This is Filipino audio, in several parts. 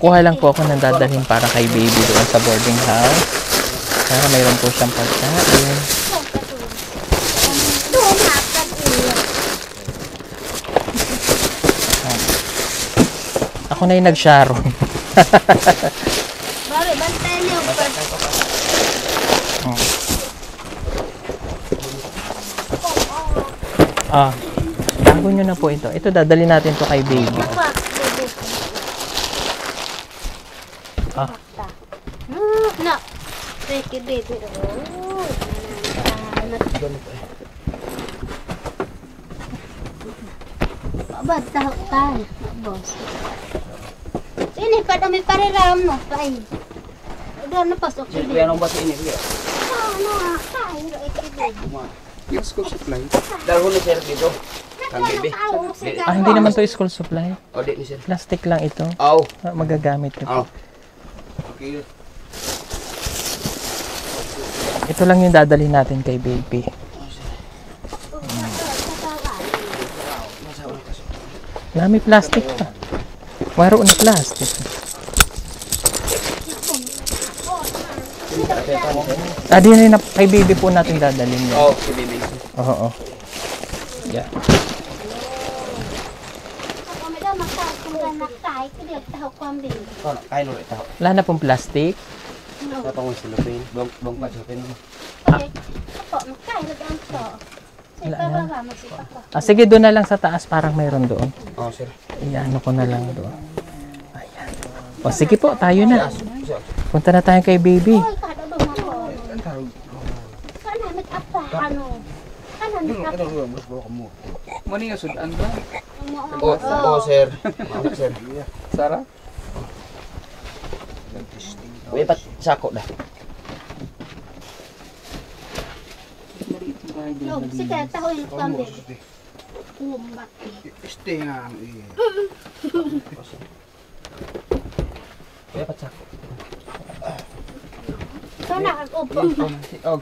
Kukuha lang po ako ng dadalhin para kay baby doon sa boarding house. Para mayroon po siyang pagkain. Ako na yung nag-sharon. Bago nyo na po ito. Ito dadalhin natin to kay baby. No. Thank you, baby. Abad, tahok tayo. Boss. Sini, pada may pariram no. Pain. Udah napasok sini. Yan ang basa ini. Ano, tayo. Yung school supply. Dahil ni sir dito. Kang bebe. Hindi naman to school supply. O, di ni sir. Plastic lang ito. Aw. Magagamit ito. Aw. Okay. Ito lang yung dadalhin natin kay baby. Lami plastic pa. Waro na plastic. Di rin na kay baby po natin dadalhin yan. Oo, si baby. Oo. Yeah. Kain ulit ako. Wala na pong plastic. Napangong silupin. Bong pa silupin mo. Sige, doon na lang sa taas. Parang mayroon doon. Oo, sir. Iano ko na lang doon. Ayan. O sige po, tayo na. Punta na tayo kay baby. Mani nga sudan ba? Oo, sir. Sir. Sarah? Uy, pat sako dah. Sige, taho yung kambi. Este nga. Uy, pat sako. Sana upo. Oh,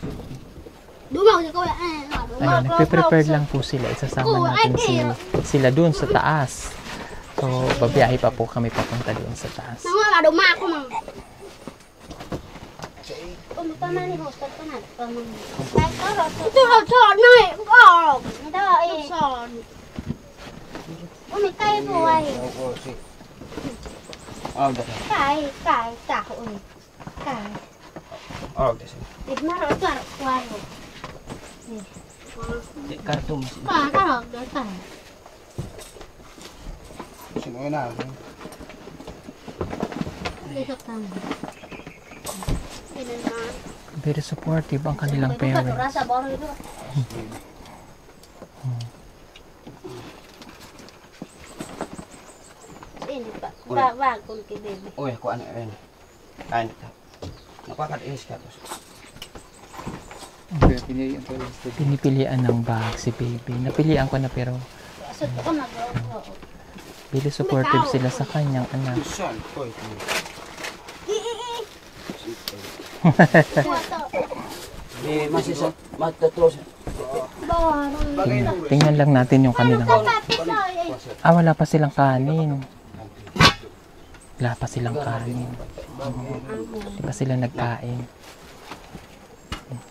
Dumaw si kuya. Ayan, nagpe-prepare lang po sila. Isasama natin sila doon sa taas. So, babiyahe pa po kami papunta doon sa taas. Nang wala dumaw ko mang. Pamutama ni hostel ko na. Ito hostel na eh. Ito eh. Umikay po ay. oh, dah. Kay, taho uy. Kay. Oh, dah. Igmaro ito kwaro. Kartu. Karo, dito. Sino na? Dito kang. Very supportive ang kanilang parents. Rasa baro ito. Ini pak, wag kung kibebe. Uy, ako ano yan. Kain ito. Napakatinis ka to. Okay, pinilihan ko lang. Pinipilian ng bag si baby. Napilian ko na pero Asot ko nag-o. very supportive sila sa kanyang anak. Saan? Uy. Masih sa matatros. Tingnan lang natin yung kanilang. Wala pa silang kanin. Wala pa silang kanin. Di pa sila nagkain.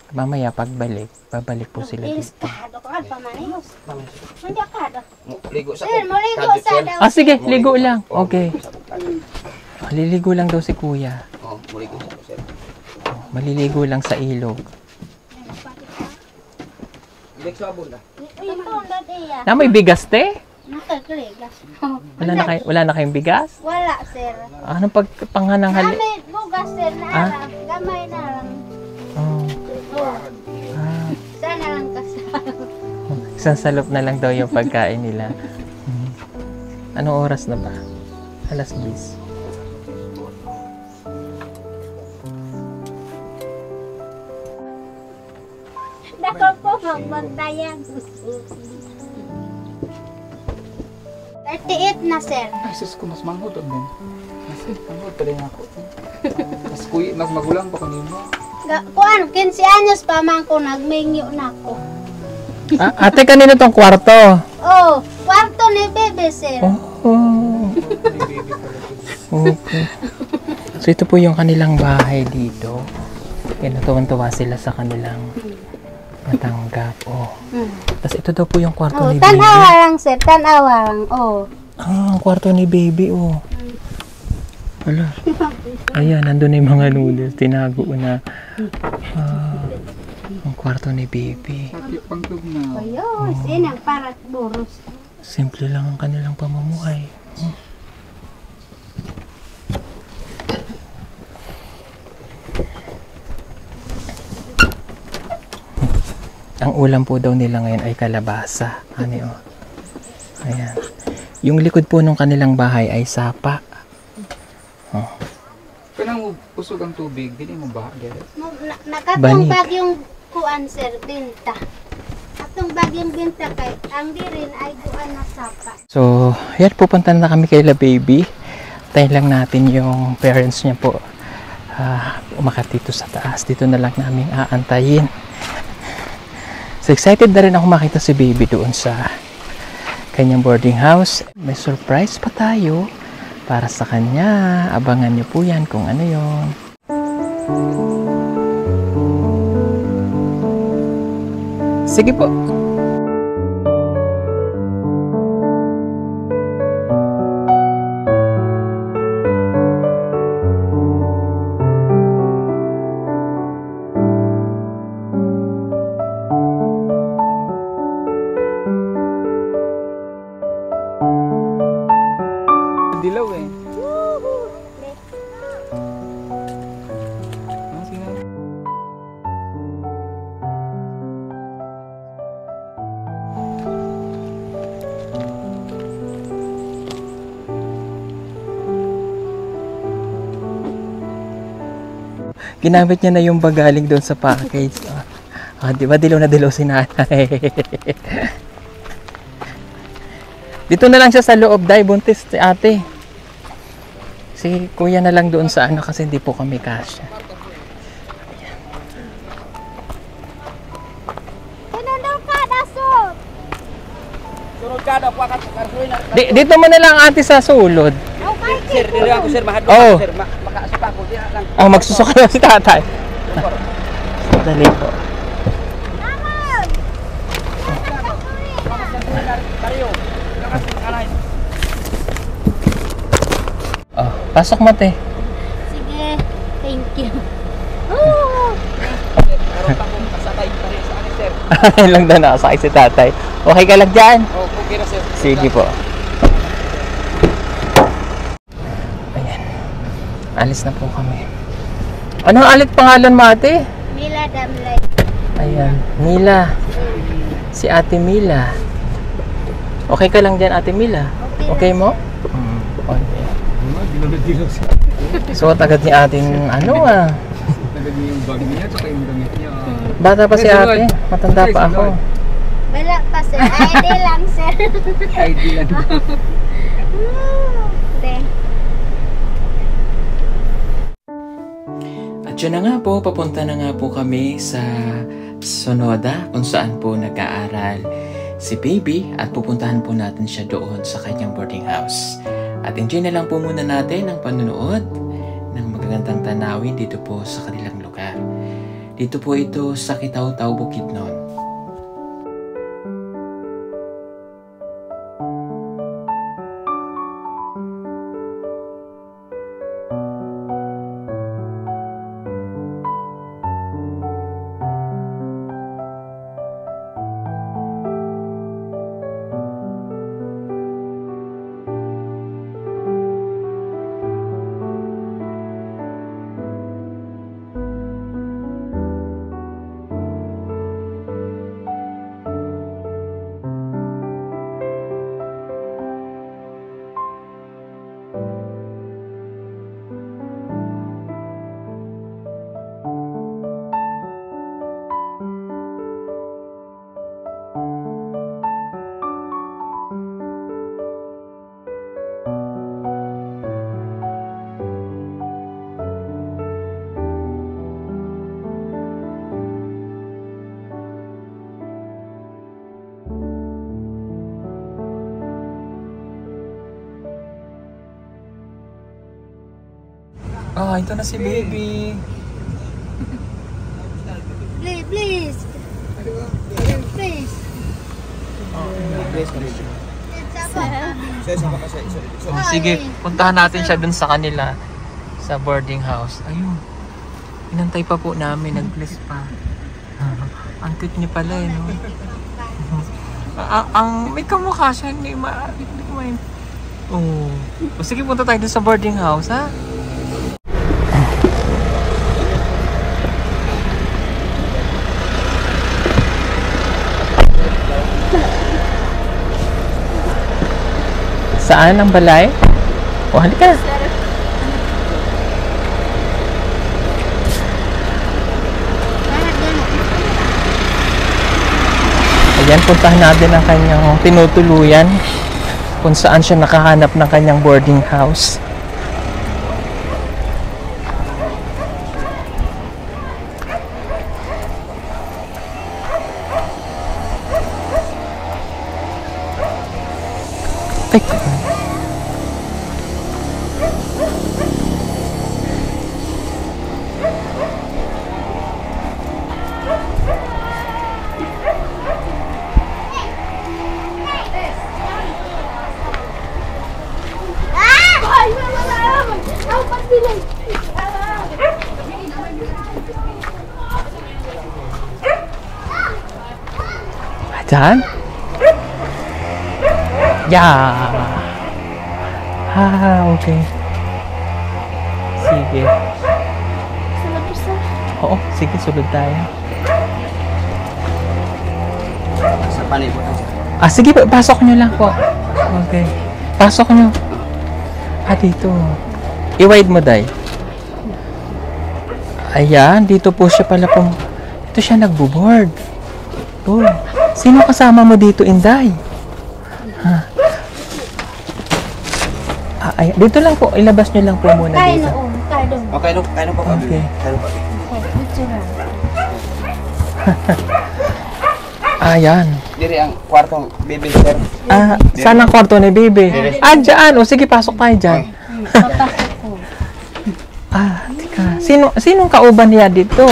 Mamaya pagbalik, babalik po sila dito. Ligo sa Sige, ligo lang. Okay. Maliligo lang daw si kuya. Oh, ligo sa sir. Maliligo lang sa ilog. Ligo sa abon da. Na may bigas te? Nakagregas. Wala na kayong bigas? Wala, sir. Anong pagpanganang hali? Gamay, bugas, sir, na lang. Gamay na lang. Oh. Sana lang kasama. Isang salop na lang daw yung pagkain nila. Anong oras na ba? Alas 10. Dako po, magbantayan. 38 na, sir. Ay, sus ko, mas manghod ang din. Mas manghod pa rin ako. Mas magulang pa kanino. Kuan, 15 anyos pa man ko, nagmingyo na ko. Ate, kanino tong kwarto? Oh, kwarto ni bebe, sir. Oh. Okay. So ito po yung kanilang bahay dito. Yan, tuwan-tuwa sila sa kanilang matanggap. Oh. Tapos ito daw po yung kwarto Oh, ni baby. tanawa lang, sir. Tanawa lang. Oh. Ang kwarto ni baby, oh. Wala. Ayan, nandun na yung mga noodles. Tinago na. Ang kwarto ni baby. Sakit pang tugnaw. Ayun, sinang parat buros. Simple lang ang kanilang pamumuhay. Ang ulam po daw nila ngayon ay kalabasa. Ano yun? Ayan. Yung likod po ng kanilang bahay ay sapa. Oh. Kanang usog ang tubig, dili mo ba? Nakatong Bani. bagyong kuan, sir, binta. Atong bagyong binta kay ang dirin ay kuan na sapa. So, yan, pupunta na kami kay La Baby. Tayo lang natin yung parents niya po. Umakyat dito sa taas. Dito na lang namin aantayin. So, excited na rin ako makita si Baby doon sa kanyang boarding house. May surprise pa tayo para sa kanya. Abangan niyo po yan kung ano yon. Sige po. Dilaw eh. Ah, sige. Ginamit niya na yung bagaling doon sa package. Di ba dilaw na dilaw si nanay? Dito na lang siya sa loob, dahil buntis si ate. Si kuya na lang doon sa ano kasi hindi po kami kasya. Kinundaw ka, daso! Sunod ka daw, pakat sa karsoy na. Dito mo na lang ate sa sulod. Okay, Sir, dili ako sir, mahadlo Oh. ako sir. Makaasip ako, di lang. Oh, magsusuka na si tatay. Dali po. Tayo. Lakas ng kanay. Oh, pasok mo te. sige. Thank you. Oh! Karon pa kong kasakay pa rin sa akin sir. Ayun lang daw nakasakay si tatay. Okay ka lang dyan? Oh, okay na sir. Sige po. Ayan. Alis na po kami. Ano alit pangalan mo ate? Mila Damlay. Ayan. Mila. Si ate Mila. Okay ka lang dyan ate Mila? Okay mo? Okay. Suot agad ni ating ano Nagad niya yung bag niya, tsaka yung damit niya. Bata pa si ate. Matanda pa ako. Wala pa, sir. ID lang, sir. ID lang. Te. At yun na nga po, papunta na nga po kami sa Sonoda kung saan po nag-aaral si Baby at pupuntahan po natin siya doon sa kanyang boarding house. At enjoy na lang po muna natin ang panunood ng magagandang tanawin dito po sa kanilang lugar. Dito po ito sa Kitaw-Taw, Bukidnon. Ah, ito na si baby. Please, please. Please. Sige, puntahan natin siya dun sa kanila. Sa boarding house. Ayun. Inantay pa po namin. Nag-bless pa. Ang cute niya pala eh, no? Ang may kamukha siya. Hindi ko main. Oh. O, sige, punta tayo dun sa boarding house, ha? Saan ang balay? O, halika. Ayan, puntahan natin ang kanyang tinutuluyan kung saan siya nakahanap ng kanyang boarding house. Ay, dyan? Yeah. Okay. Sige. Oo, sige, sulod tayo. Sa panay po tayo. Ah, sige, pasok nyo lang po. Okay. Pasok nyo. Ah, dito. I-wide mo, Day. Ayan, dito po siya pala pong... Dito siya nagbo-board. Oh. Sino kasama mo dito, Inday? Ha? Ah, ay, dito lang po. Ilabas nyo lang po muna Kain dito. noon. Kain doon. Okay, kaya po kami. Okay. Kaya po. Ayan. Diri ang kwartong baby sir. Ah, saan ang kwarto ni Bibi? Ah, dyan. O, sige, pasok tayo dyan. Papasok ko. Ah, tika. Sinong kauban niya dito?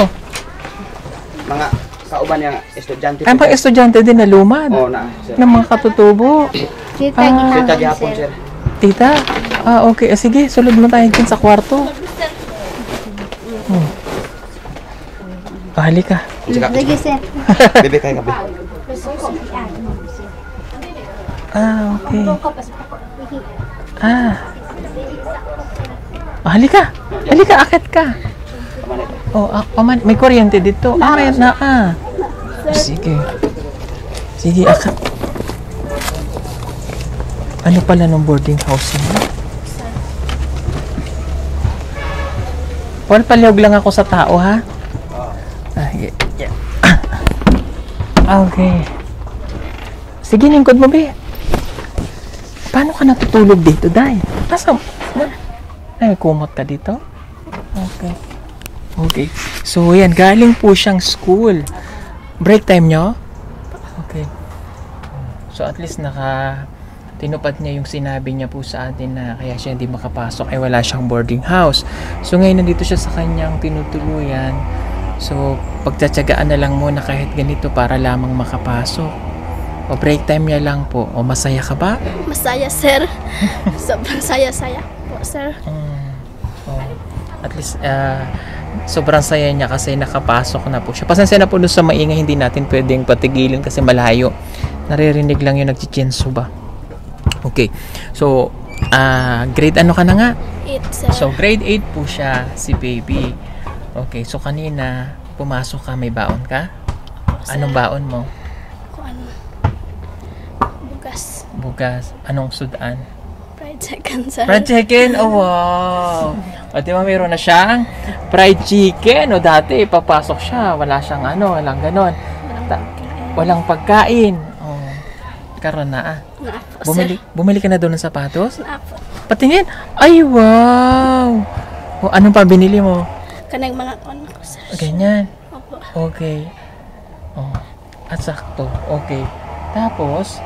Mga kauban yung estudyante. Ay, pang estudyante din na lumad. Oo na, sir. Ng mga katutubo. Kita Ah. ginamon, Kita gihapon, sir. Tita? Ah, okay. Ah, sige, sulod mo tayo dyan sa kwarto. Ah, halika. Sige, sir. Baby kayo kape. Ah, okay. Ah. Ah, halika. Halika, akit ka. Oh, may kuryente dito. Ah, may na, ah. Sige. Sige, akit. Ano pala ng boarding house niyo? Paul, palihog lang ako sa tao, ha? Ah, yeah. Okay. Sige, lingkod mo, be. Paano ka natutulog dito, Day? Ay, kumot ka dito? Okay. Okay. So, yan. Galing po siyang school. Break time nyo? Okay. So, at least tinupad niya yung sinabi niya po sa atin na kaya siya hindi makapasok ay wala siyang boarding house. So, ngayon nandito siya sa kanyang tinutuluyan. So, pagtsatsagaan na lang muna kahit ganito para lamang makapasok. O break time niya lang po. O masaya ka ba? Masaya, sir. Sobrang saya-saya po, sir. At least, sobrang saya niya kasi nakapasok na po siya. Pasensya na po doon sa maingay, hindi natin pwedeng patigilin kasi malayo. Naririnig lang yung nagchichenso ba. Okay. So, grade ano ka na nga? 8, sir. So, grade 8 po siya, si baby. Okay, so kanina, pumasok ka, may baon ka? Sir. Anong baon mo? Kung ano. Bukas. Bugas. Anong sudan? Fried chicken, sir. Fried chicken? Oh, wow! O, di ba mayroon na siyang fried chicken? O, dati, papasok siya. Wala siyang walang ganon. Walang pagkain. Oh, karon na Naapo, sir. Bumili ka na doon ng sapatos? Naapo. Patingin. Ay, wow! O, anong pa binili mo? Kanang mga ano ko, sir. Ganyan. Opo. Okay. Oh, at sakto. Okay. Tapos,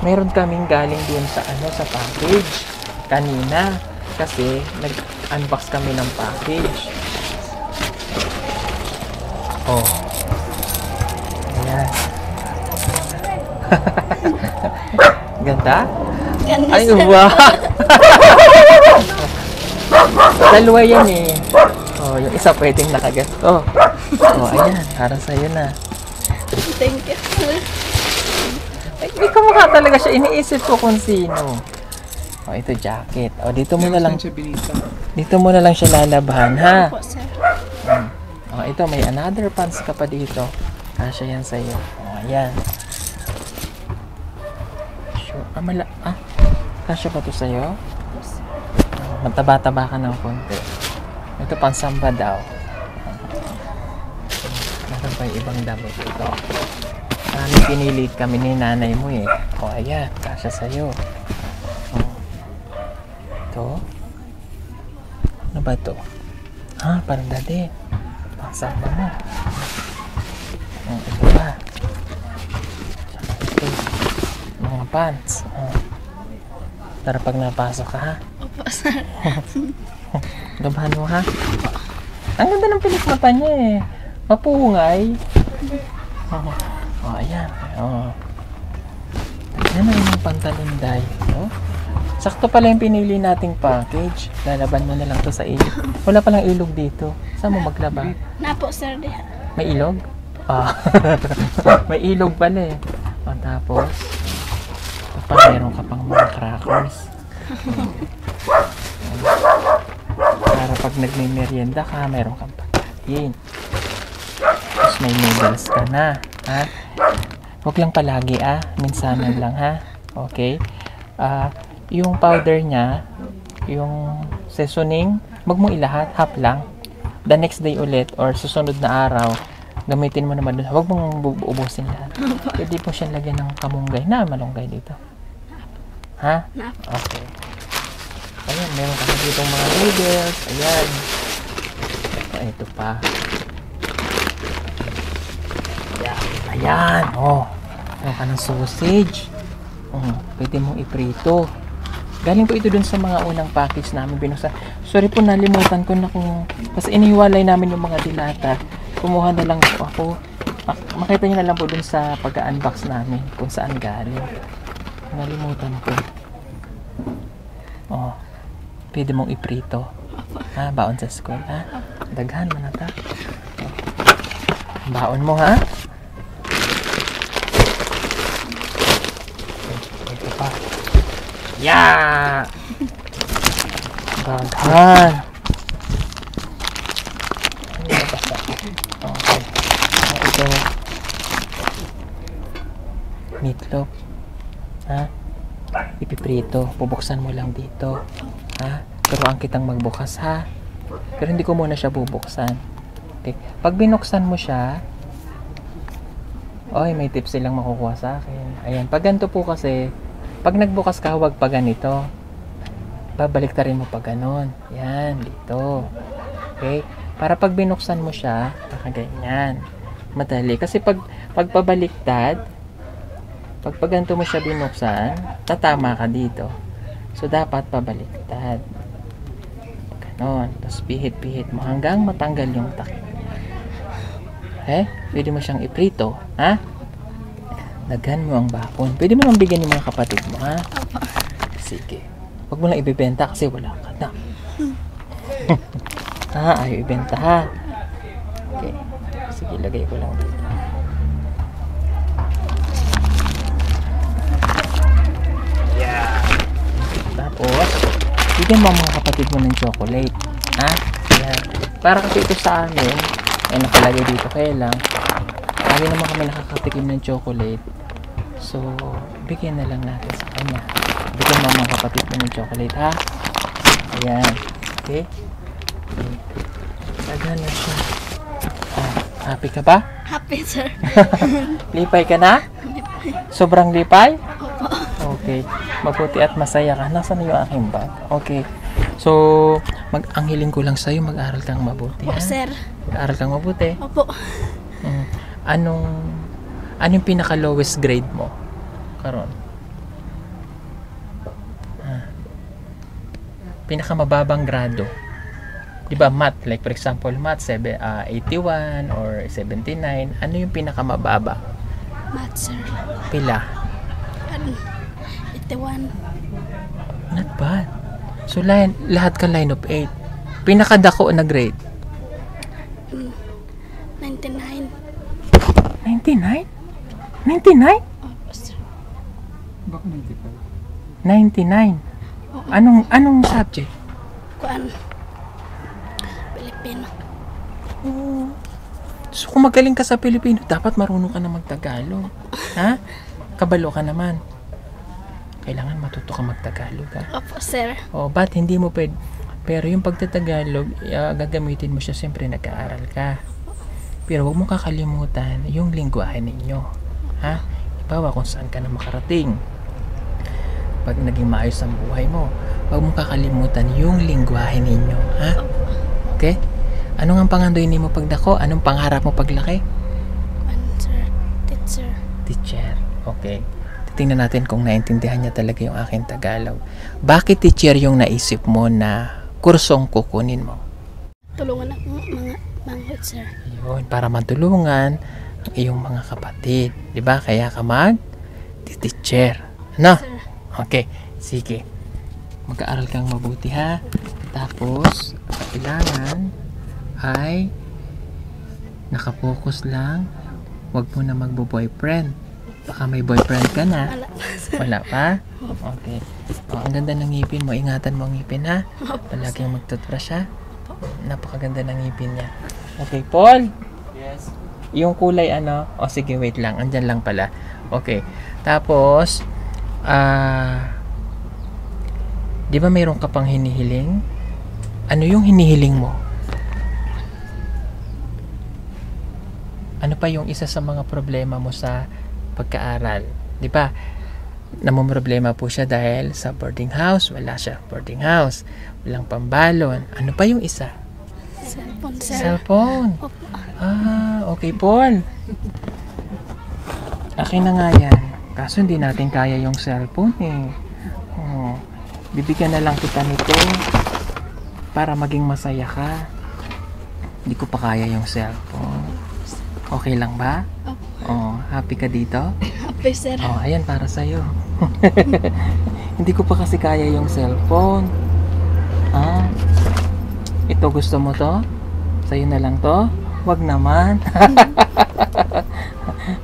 meron kaming galing doon sa sa package kanina. Kasi nag-unbox kami ng package. Oh. Ayan. Ganda? Ganda, Ay, sir. wow! Dalawa yan eh. Oh, yung isa pwedeng nakaganto. Oh, ayan. Para sa'yo na. Thank you, sir. Ay, hindi ko mukha talaga siya. Iniisip ko kung sino. Oh, ito jacket. Oh, dito mo na lang. Siya binita. Dito mo na lang siya lalabhan, ha? Opo, sir. Oh, ito may another pants ka pa dito. Kasya yan sa'yo. Oh, ayan. Sure. Kasya ba to sa'yo? Oh, mataba-taba ka ng konti. Ito pansamba daw. Meron pa yung ibang damit ito. Pinili kami ni nanay mo eh. O ayan, kasya sa'yo. Oh. Ito. Ano ba ito? Ha, parang dati. Pansamba mo. Oh, ito ba? Ito. Mga pants. Oh. Tara pag napasok ka ha. Opo, sir. Labahan mo ha? Ang ganda ng pilik mata niya eh. Mapungay. Oh, ayan. Oh. Yan na yung pantalon dahil. Oh. Sakto pala yung pinili nating package. Lalaban mo na lang to sa ilog. Wala palang ilog dito. Saan mo maglaba? Napo, sir. Diha. May ilog? Ah. May ilog pala eh. O, tapos, kapag meron ka pang mga crackers. Para pag nagme-merienda ka, meron kang pagkain. Tapos may noodles ka na. Ha? Huwag lang palagi minsanan lang ha. Okay? Yung powder niya, yung seasoning, wag mong ilahat, half lang. The next day ulit or susunod na araw, gamitin mo naman doon. Huwag mong ubusin lahat. Pwede po siya lagyan ng kamunggay na malunggay dito. Ha? Okay. Ayan, meron kami dito mga noodles. Ayan. Ito pa. Ayan. Oh. Meron ka ng sausage. Pwede mong iprito. Galing po ito dun sa mga unang package namin binuksan. Sorry po, nalimutan ko na kung... Kasi inihiwalay namin yung mga dilata. Kumuha na lang po ako. Makita nyo na lang po dun sa pag-unbox namin kung saan galing. Nalimutan ko. Oh. Pwede mong iprito. Ha? Baon sa school, ha? Daghan mo na ta. Oh. Baon mo, ha? Ito pa. Yeah! Daghan. Okay. Ito. Meatloaf. Ha? Ipiprito. Bubuksan mo lang dito. Ha? Turuan kitang magbukas ha. Pero hindi ko muna siya bubuksan. Okay. Pag binuksan mo siya, oy, may tips silang makukuha sa akin. Ayan. Pag ganito po kasi, pag nagbukas ka, huwag pa ganito. Babaliktarin mo pa ganon. Yan. Dito. Okay. Para pag binuksan mo siya, nakaganyan. Madali. Kasi pag pabaliktad, pag ganito mo siya binuksan, tatama ka dito. So, dapat pabaliktad. Ganon. Tapos, pihit-pihit mo hanggang matanggal yung takip. Okay? Pwede mo siyang iprito. Ha? Daghan mo ang bakon. Pwede mo nang bigyan yung mga kapatid mo. Ha? Sige. Huwag mo lang ibibenta kasi wala ka na. Ha? Ayaw ibenta ha? Okay. Sige, lagay ko lang dito. Tapos, bigyan mo ang mga kapatid mo ng chocolate. Ha? Yan. Para kasi ito sa amin, ay nakalagay dito kailang. Lagi naman kami nakakatikim ng chocolate. So, bigyan na lang natin sa kanya. Bigyan mo ang mga kapatid mo ng chocolate, ha? Ayan. Okay? Lagyan na siya. Happy ka ba? Happy, sir. Lipay ka na? Sobrang lipay? Okay. Mabuti at masaya ka. Nasaan yung aking bag? Okay. So, ang hiling ko lang sa'yo, mag-aral kang mabuti. Opo, Ha? sir. Mag-aral kang mabuti. Opo. Anong pinaka-lowest grade mo? Karon. pinakamababang grado. Di ba, math, like for example, math 81 or 79, ano yung pinakamababa? Math, sir. Pila? 81. Not bad. So, lahat ka line of 8. Pinakadako na grade? 99. 99? 99? Opo, sir. Baka 95. 99. Anong subject? Kuan. Pilipino. So, kung magaling ka sa Pilipino, dapat marunong ka na magtagalog. Ha? Kabalo ka naman. Kailangan matuto ka magtagalog, ha? Opo, sir. O, ba't hindi mo pwede? Pero yung pagtatagalog, gagamitin mo siya, siyempre nag-aaral ka. Pero huwag mo kakalimutan yung lingwahe ninyo. Ha? Ibawa kung saan ka na makarating. Pag naging maayos ang buhay mo, huwag mo kakalimutan yung lingwahe ninyo. Ha? Okay? Ano nga pangandoy mo pagdako? Anong pangarap mo paglaki? Kuan, sir. Teacher. Teacher. Okay. Tingnan natin kung naintindihan niya talaga yung aking Tagalog. Bakit teacher yung naisip mo na kursong kukunin mo? Tulungan ako mga manghod, sir. Yun, para matulungan ang iyong mga kapatid. Diba? Kaya ka mag-teacher. No? Sir. Okay. Sige. Mag-aaral kang mabuti, ha? Tapos, kailangan ay nakapokus lang. Huwag mo na magbo-boyfriend. Baka may boyfriend ka na. Wala pa, sir. Wala pa? Okay. Ang ganda ng ngipin mo. Ingatan mo ang ngipin, ha? Palaging mag-toothbrush, ha? Napakaganda ng ngipin niya. Okay, Paul? Yes. Yung kulay ano? O sige, wait lang. Andyan lang pala. Okay. Tapos, di ba mayroon ka pang hinihiling? Ano yung hinihiling mo? Ano pa yung isa sa mga problema mo sa pagkaaral? Di ba? Namumroblema po siya dahil sa boarding house. Wala siya boarding house. Walang pambalon. Ano pa yung isa? Cellphone, sir. Cellphone. Opo. Okay, Paul. Akin na nga yan. Kaso hindi natin kaya yung cellphone eh. Oh, bibigyan na lang kita nito para maging masaya ka. Hindi ko pa kaya yung cellphone. Okay lang ba? Oh, happy ka dito? Happy, sir. Oh, ayan para sa'yo. Hindi ko pa kasi kaya yung cellphone. Ito gusto mo to? Sa'yo na lang to? Wag naman.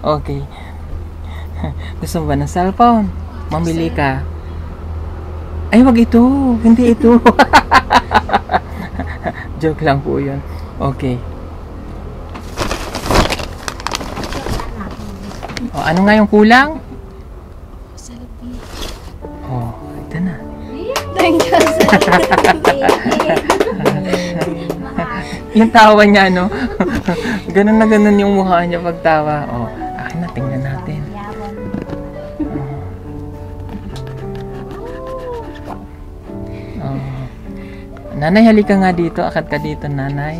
Okay. Gusto mo ba ng cellphone? Mamili ka. Ay, wag ito. Hindi ito. Joke lang po yun. Okay. Oh, ano nga yung kulang? Cellphone. Oh, ito na. Thank you, sir. Yung tawa niya, no? Ganun na ganun yung mukha niya pagtawa. Oh, akin na, tingnan natin. Oh. Nanay, halika nga dito. Akad ka dito, nanay.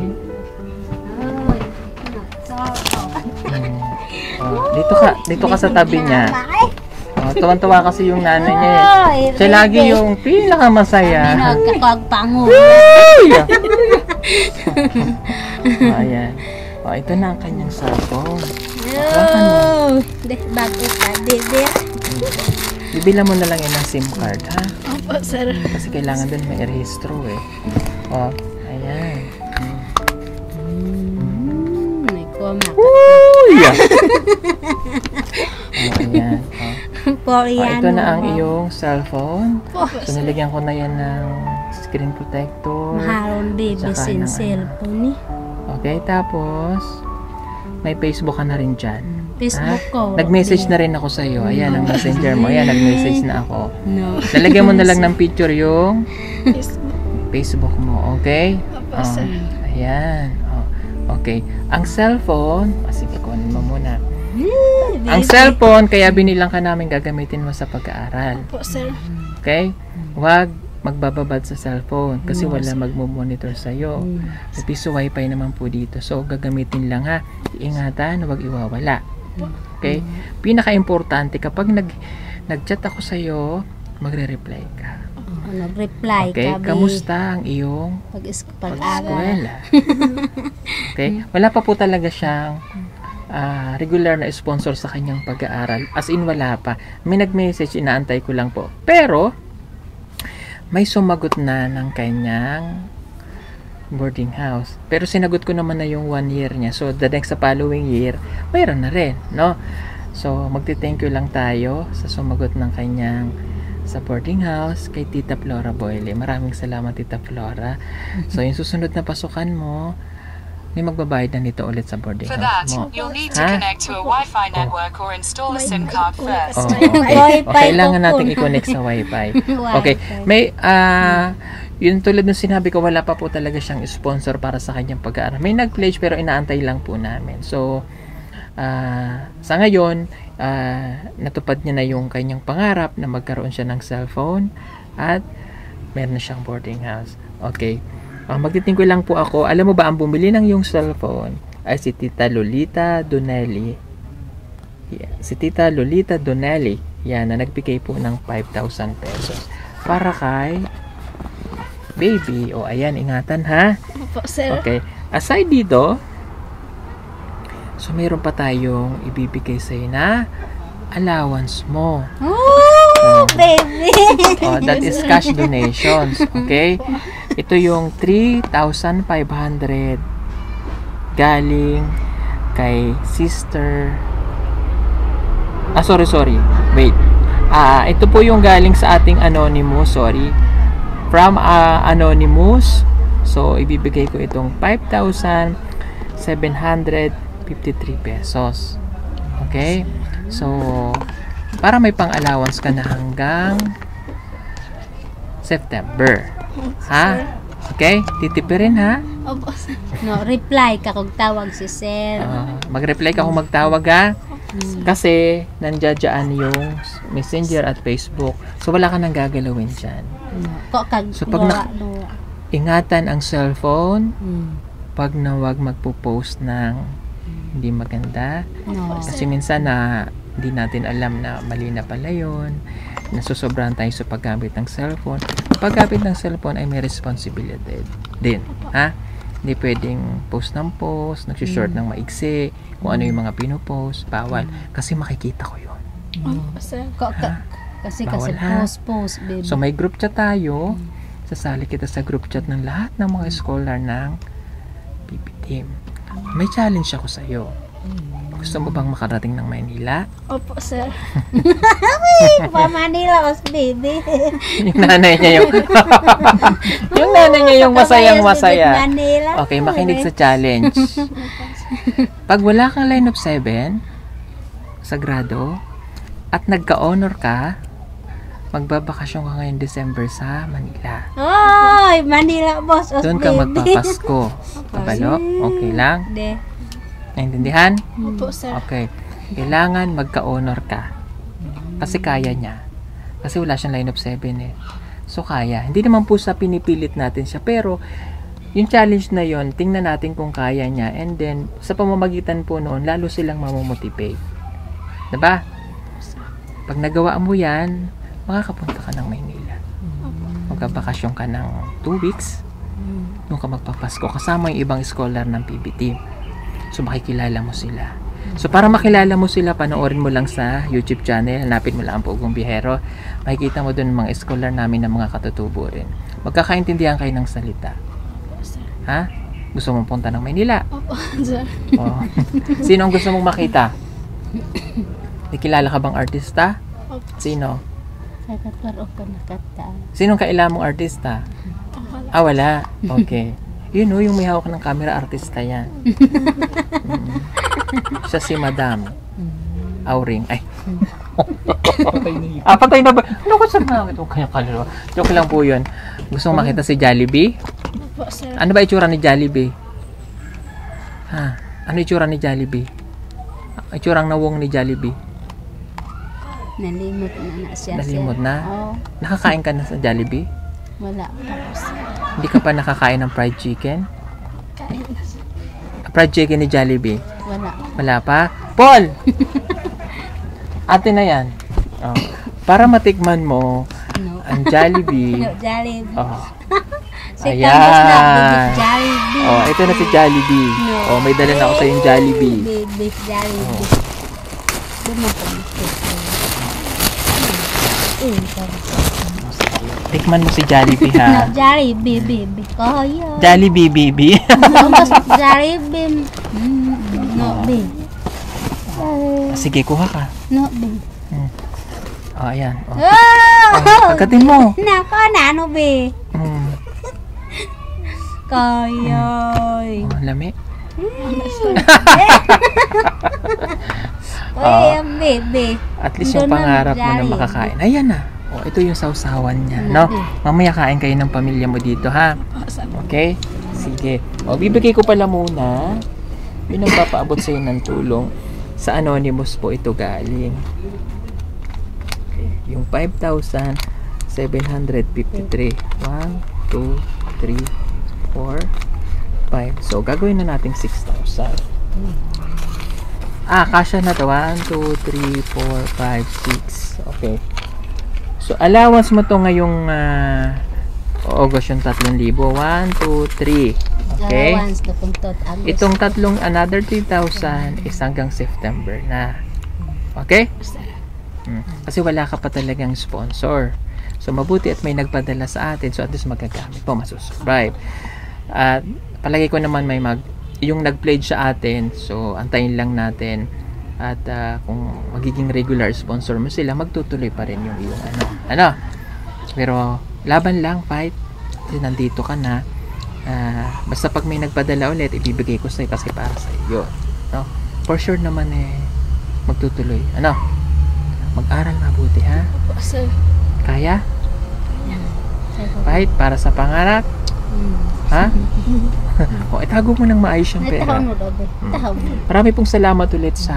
Oh, dito ka sa tabi niya. Oh, tuwan-tuwa kasi yung nanay niya. Siya lagi yung pinakamasaya. Nagkakagpango. Ayan. Oh, ito na ang kanyang cellphone. Oh, bakit tadi dia? Bibila mo na lang yun ng SIM card, ha? Opo, sir. Kasi kailangan din may rehistro, eh. Oh, ayan. May koma. Uy! Oh, ayan. Oh, Koreano. ito na ang iyong cellphone. Opo, So, sir. nilagyan ko na yan ng screen protector. Maharon baby Saka sin ng cellphone ni. Okay, tapos may Facebook ka na rin dyan. Facebook ko. Nag-message na rin ako sa iyo. Ayan ang messenger mo. Ayan, nag-message na ako. No. Lalagyan mo na lang ng picture yung Facebook. Facebook mo, okay? Opo, sir. Ayan. Oh, okay. Ang cellphone, sige, kunin mo muna. Ang cellphone, kaya binilang ka namin gagamitin mo sa pag-aaral. Opo, sir. Okay? Huwag magbababad sa cellphone kasi wala magmo-monitor sa'yo. May piso wifi naman po dito. So, gagamitin lang ha. Iingatan, huwag iwawala. Okay? Pinaka-importante, kapag nag-chat ako sa'yo, magre-reply ka. Nag-reply Okay, gabi. kamusta ang iyong Pag-aral. eskwela? Okay, wala pa po talaga siyang regular na sponsor sa kanyang pag-aaral. As in, wala pa. May nag-message, inaantay ko lang po. Pero, may sumagot na ng kanyang boarding house. Pero sinagot ko naman na yung 1 year niya. So, the next sa following year, mayroon na rin, no? So, magti-thank you lang tayo sa sumagot ng kanyang sa boarding house kay Tita Flora Boyle. Maraming salamat, Tita Flora. So, yung susunod na pasukan mo, may magbabayad na nito ulit sa boarding For that, house mo. you'll need to Ha? connect to a Wi-Fi network or install a SIM card first. Oh, okay. Wi-Fi O, kailangan po natin po. i-connect sa Wi-Fi. Wi-Fi. Okay. May, yun tulad ng sinabi ko, wala pa po talaga siyang sponsor para sa kanyang pag-aaral. May nag-pledge pero inaantay lang po namin. So, sa ngayon, natupad niya na yung kanyang pangarap na magkaroon siya ng cellphone at meron na siyang boarding house. Okay. Magtitingko lang po ako. Alam mo ba, ang bumili ng yung cellphone ay si Tita Lolita Donelli. Yeah, si Tita Lolita Donelli. Yan, na nagbigay po ng 5,000 pesos. Para kay baby. O, ayan, ingatan ha. Opo, sir. Okay. Aside dito, so meron pa tayong ibibigay sa'yo na allowance mo. Oh, baby. Oh, that is cash donations. Okay? Ito yung 3,500 galing kay sister. Sorry. Wait. Ito po yung galing sa ating anonymous. Sorry. From anonymous. So, ibibigay ko itong 5,753 pesos. Okay? So, para may pang-allowance ka na hanggang September. Ha? Okay? Titipirin ha? Opo, sir. No, reply ka kung tawag si sir. Mag-reply ka kung magtawag ha? Kasi nandiyan yung Messenger at Facebook. So, wala ka nang gagalawin dyan. Ko kag So, pag ingatan ang cellphone, pag na wag magpo-post ng hindi maganda. No. Kasi minsan na hindi natin alam na mali na pala yun. Nasusobrahan tayo sa paggamit ng cellphone. Paggamit ng cellphone ay may responsibility din. Ha? Hindi pwedeng post ng post, nagsushort ng maigsi, kung ano yung mga pinopost, bawal. Kasi makikita ko yun. Opo, sir. Kasi Bawal, ha? post, baby. So may group chat tayo. Sasali kita sa group chat ng lahat ng mga scholar ng PB team. May challenge ako sa iyo. Gusto mo bang makarating ng Maynila? Opo, sir. Pa Manila, baby. Yung nanay niya yung yung nanay niya yung masayang masaya. Manila. Okay, makinig sa challenge. Pag wala kang line of 7 sa grado at nagka-honor ka, magbabakasyon ka ngayong December sa Manila. Oy, Manila, boss. Doon ka magpapasko. Kabalo? Okay lang? De. Naintindihan? Opo, sir. Okay. Kailangan magka-honor ka. Kasi kaya niya. Kasi wala siyang line of 7 eh. So, kaya. Hindi naman po sa pinipilit natin siya. Pero, yung challenge na yon, tingnan natin kung kaya niya. And then, sa pamamagitan po noon, lalo silang mamomotivate. Diba? Pag nagawa mo yan, makakapunta ka ng Maynila. Magkabakasyon ka ng 2 weeks. Doon ka magpapasko. Kasama yung ibang scholar ng PB team. So, makikilala mo sila. So, para makilala mo sila, panoorin mo lang sa YouTube channel. Hanapin mo lang ang Pugong Bihero. Makikita mo doon mga scholar namin ng mga katutubo rin. Magkakaintindihan kayo ng salita. Ha? Gusto mong punta ng Maynila? Opo, sir. Oh. Sino ang gusto mong makita? Nakilala ka bang artista? Opo. Sino? Nagkaklaro ka nakata. Sinong kailangan mong artista? Wala. Okay. Yun yung may hawak ng camera, artista yan. Siya si Madam Auring. Ay. Patay na ba? Ano ko sa mga itong kanyang kaluluwa? Joke lang po yun. Gusto mong makita si Jollibee? Opo, sir. Ano ba itsura ni Jollibee? Ha? Ano itsura ni Jollibee? Itsurang nawong ni Jollibee? Nalimot na siya. Nalimot sir. na? Oo. Nakakain ka na sa Jollibee? Wala pa. Hindi ka pa nakakain ng fried chicken? Kain na, sir. Fried chicken ni Jollibee? Wala. Wala pa? Paul! Ate na yan. Oh. Para matikman mo No. Ang Jollibee. No, Jollibee. Oh. Si Ayan. Candace na, beef Jollibee. Oh, ito na si Jollibee. No. Oh, may dala na ako sa yung Jollibee. Beef Jollibee. Doon mo pa. Tikman mo si Jollibee No, ha. Jollibee, baby. Kaya. Jollibee, baby. Mas Jollibee. No, baby. Sige, kuha ka. No, baby. Oh, ayan. Oh. Oh! Pagkatin mo. Nako, nano, baby. Kaya. Oh, lami. Kaya, baby. At least yung Doon na, pangarap mo na Jollibee. makakain. Ayan na. Oh, ito yung sausawan niya, no? Mamaya kain kayo ng pamilya mo dito, ha? Okay? Sige. O, bibigay ko pala muna. Yun ang papaabot sa'yo ng tulong. Sa Anonymous po ito galing. Okay. Yung 5,753. 1, 2, 3, 4, 5. So, gagawin na natin 6,000. Kasya na to. 1, 2, 3, 4, 5, 6. Okay. So, allowance mo to ngayong August yung 3,000. 1, 2, 3. Okay? Once na puntot. Itong tatlong, another 3,000 is hanggang September na. Okay? Kasi wala ka pa talagang sponsor. So, mabuti at may nagpadala sa atin. So, at least magagamit po, masusubscribe. At palagi ko naman may yung nag-pledge sa atin. So, antayin lang natin. At kung magiging regular sponsor mo sila, magtutuloy pa rin yung iyong ano. Pero, laban lang, fight. Kasi nandito ka na. Basta pag may nagpadala ulit, ibibigay ko sa'yo kasi para sa iyo. No? For sure naman magtutuloy. Mag-aral mabuti, ha? Opo, sir. Kaya? Fight para sa pangarap? Ha? O, itago mo ng maayos yung pera. Tahon mo daw, baby. Tahon mo. Marami pong salamat ulit sa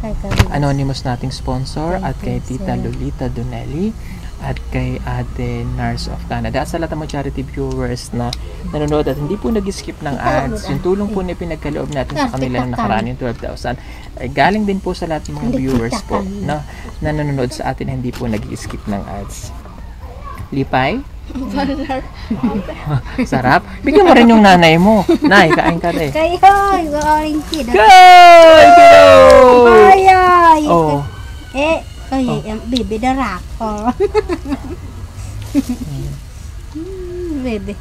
Kay Candace. Anonymous nating sponsor at kay Tita Lolita Donelli at kay Ate Nars of Canada at sa lahat ng mga charity viewers na nanonood at hindi po nag-skip ng ads. Yung tulong po na pinagkaloob natin sa kanila na nakaraan yung 12,000 ay galing din po sa lahat ng mga viewers po na nanonood sa atin na hindi po nag-skip ng ads. Lipay? Sarap. Bigyan mo rin yung nanay mo. Nay, kain ka rin. Kayo, yung kid. Ay! Oh. Yung baby darak ko. Baby.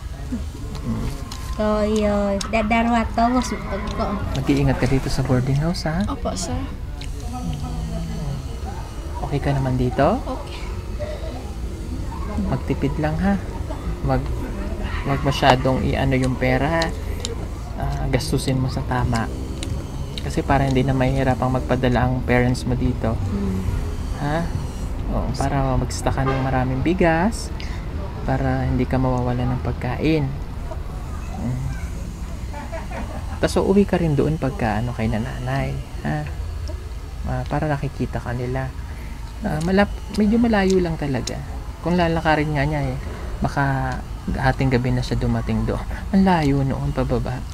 Kaya, dadarwa to, masupag ko. Mag-iingat ka dito sa boarding house, ha? Opo, sir. Okay ka naman dito? Okay. Magtipid lang, ha? Wag masyadong i-ano yung pera, ha? Gastusin mo sa tama. Kasi para hindi na mahihirapang magpadala ang parents mo dito. Ha? O, para mag-stock ka ng maraming bigas, para hindi ka mawawalan ng pagkain. Tapos uuwi ka rin doon pagka kay nanay, ha? Para nakikita ka nila. Medyo malayo lang talaga. Kung lalakarin nga niya baka hating gabi na siya dumating doon. Ang layo noon pababa.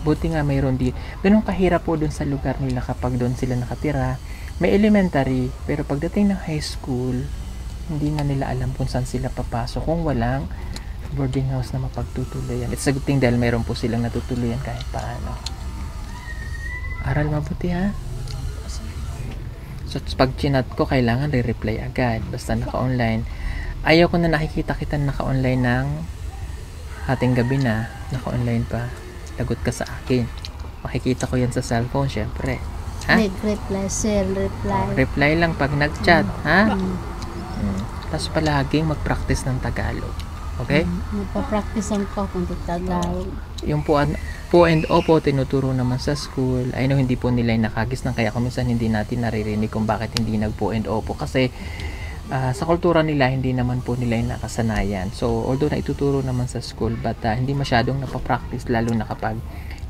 Buti nga mayroon di. Ganun kahirap po doon sa lugar nila kapag doon sila nakatira. May elementary, pero pagdating ng high school, hindi na nila alam kung saan sila papasok kung walang boarding house na mapagtutuloyan. It's a good thing dahil mayroon po silang natutuluyan kahit paano. Aral mabuti, ha? So, pag chinat ko, kailangan re-reply agad. Basta naka-online. Ayaw ko na nakikita kita naka-online ng hating gabi na. Naka-online pa. Lagot ka sa akin. Makikita ko yan sa cellphone, syempre. Ha? Reply, sir. Reply. Reply lang pag nag-chat, ha? Tapos palaging mag-practice ng Tagalog. Okay? Magpa-practice ko kung Tagalog. Yung po and opo, tinuturo naman sa school. I know hindi po nila nakagis ng kaya kung minsan hindi natin naririnig kung bakit hindi nag-po and opo. Kasi sa kultura nila, hindi naman po nila yung nakasanayan. So, although na ituturo naman sa school, but hindi masyadong napapractice, lalo na kapag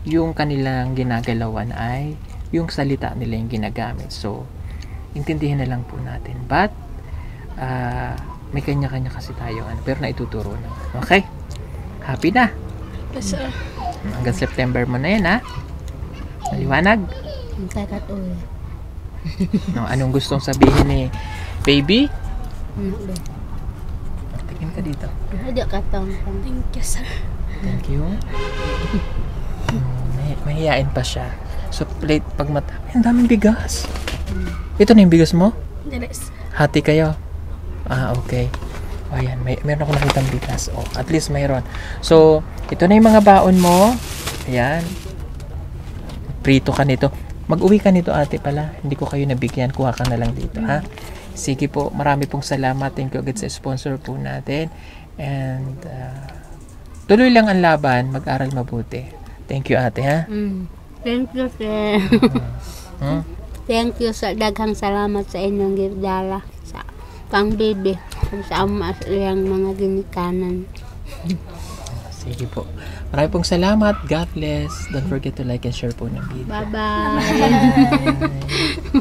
yung kanilang ginagalawan ay yung salita nila yung ginagamit. So, intindihin na lang po natin. But, may kanya-kanya kasi tayo. Pero naituturo na. Okay? Happy na? Yes, sir. Hanggang September mo na yan, ha? Maliwanag? Ang takat uwi. No, anong gustong sabihin ni baby? Tingin ka dito. Hindi ka tong. Thank you, sir. Thank you. Mahihain pa siya. So, plate pag mata. Ay, ang daming bigas. Ito na yung bigas mo? Yes. Hati kayo? Ah, okay. O, ayan. Meron ako nakitang bigas. O, at least mayroon. So, ito na yung mga baon mo. Ayan. Prito ka nito. Mag-uwi ka nito, ate pala. Hindi ko kayo nabigyan. Kuha ka na lang dito, ha? Sige po. Marami pong salamat. Thank you agad sa sponsor po natin. And, tuloy lang ang laban. Mag-aral mabuti. Thank you, ate, ha? Thank you, sir. Thank you sa daghang salamat sa inyong girdala sa pang baby sa ama sa iyang mga ginikanan. Sige po. Marami pong salamat. God bless. Don't forget to like and share po ng video. Bye-bye. Bye.